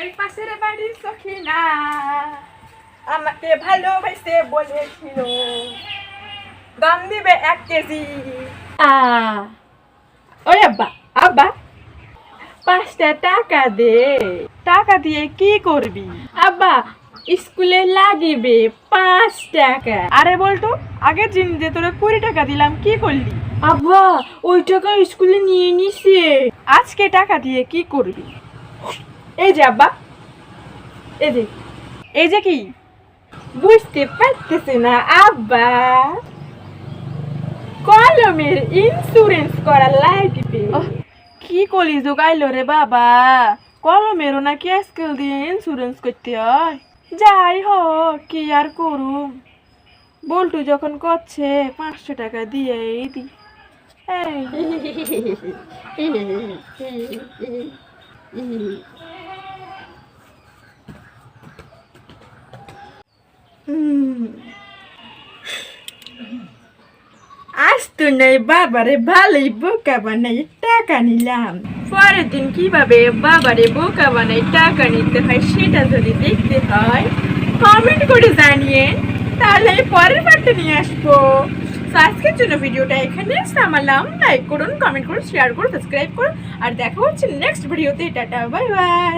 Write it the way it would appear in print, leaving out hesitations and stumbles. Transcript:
ওই পাশের বাড়ির সখিনা আমাকে ভালোবেসে বলেছিল দাম দিবে 1 কেজি। ওই আব্বা আব্বা 5টা টাকা দে। টাকা দিয়ে কি করবি? আব্বা স্কুলে লাগিবে 5 টাকা। আরে বলতো আগের দিন যে তোরা 20 টাকা দিলাম কি করলি? আব্বা ওই টাকা স্কুলে নিয়ে নিছে। আজকে টাকা দিয়ে কি করবি? এই যে আব্বা এই যে কি বুঝতে পারতেছে না আব্বা, কলমের ইন্স্যুরেন্স করা লাগবে। কি কলি যোগাইলো রে বাবা, কলমেরও নাকি আজকাল দিয়ে ইন্স্যুরেন্স করতে হয়। যাই হোক কি আর করুম, বল্টু যখন করছে 500 টাকা দিয়েই দি। আজ তো নেই বাবারে ভালোই বোকা বানাই টাকা নিলাম, পরের দিন কিভাবে বাবারে বোকা বানাই টাকা নিতে হয় সেটা যদি দেখতে হয় কমেন্ট করে জানিয়ে, তাহলে পরের পার্টে নিয়ে আসবো। তো আজকের জন্য ভিডিওটা এখানে থামালাম। লাইক করুন, কমেন্ট করুন, শেয়ার করুন, সাবস্ক্রাইব করুন, আর দেখা হচ্ছে নেক্সট ভিডিওতে। Tata bye bye.